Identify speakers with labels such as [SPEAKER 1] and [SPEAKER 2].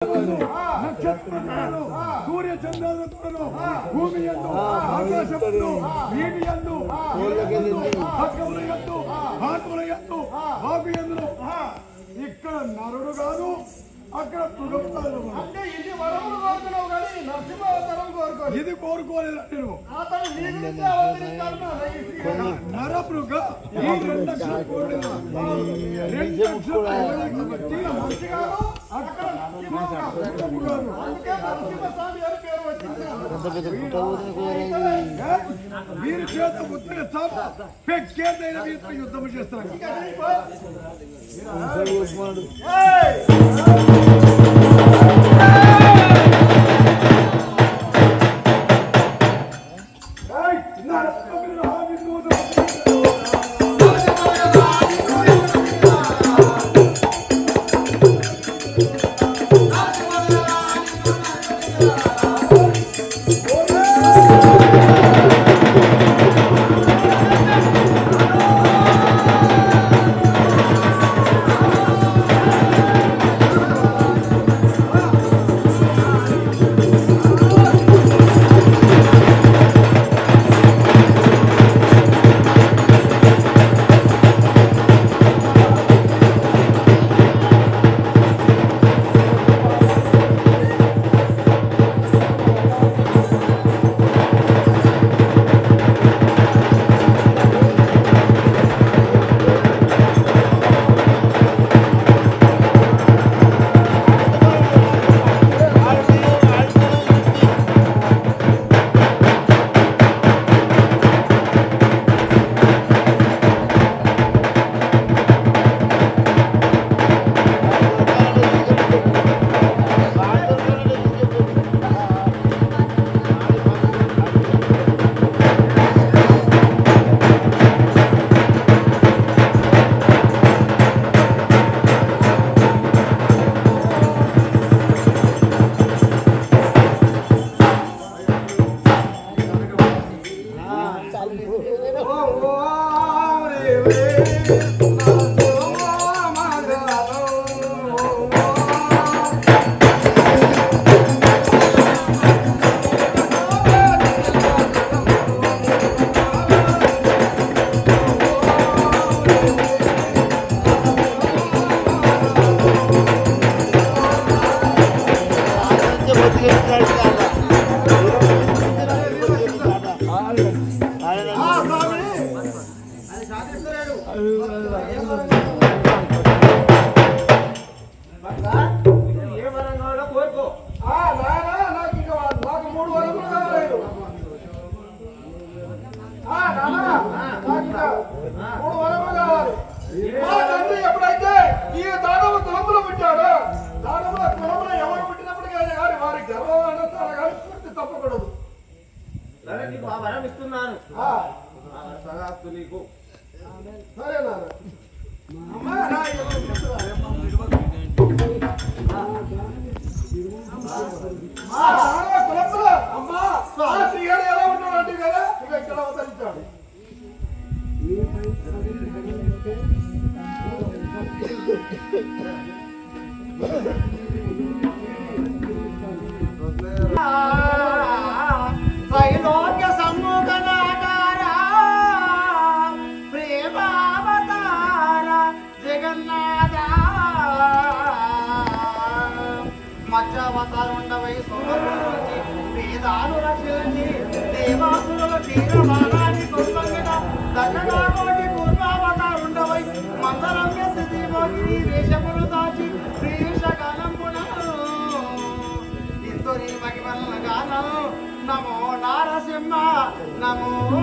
[SPEAKER 1] నక్షత్రాలను సూర్య చంద్రులను భూమి యందు ఆకాశమును నీటి యందు పక్కముల యందు ఆత్మల యందు వాకు యందు ఇక్కడ నరుడు కాదు అక్కడ మృగములు అంటే ఇది వరములు కోరుకున్నావు కానీ నరసింహావతారం కోరుకోలేదు. ఇది కోరుకోలేదు నేను నరమృగ ఈ 2 లక్షలు కోరిన 2 లక్షలు వీరి చేత ఉత్తర పెక్కేదైన వీరితో యుద్ధం చేస్తారు. ఎప్పుడైతే ఈ దానవ కులంలో పుట్టాడో దానవ కులంలో ఎవరు పుట్టినప్పుడు కానీ వారి గర్వం అనసాల కానీ పూర్తి తప్పకూడదు.
[SPEAKER 2] నీకు ఆ వరం ఇస్తున్నాను. నీకు
[SPEAKER 1] సరేనా కులంలో అమ్మా శ్రీగారు ఎలా ఉన్నాడు కదా ఇక ఇక్కడ అవతరించాడు.
[SPEAKER 2] త్రైలోక్య సమ్ముఖనాకార ప్రేమావతార జగన్నాథ మత్స్యావతారుండవై సోమరుంచి వేదాలు రక్షించి దేవాసుల తీరమానాన్ని కొల్పగిన దక్షిణాకోటి పూర్వావతారుండవై మందరమ్య స్థితి మోగిని వేషములు దాచి శ్రీష గణమున ఇంతో నీ మహిమల గానం నమో నారసింహ నమో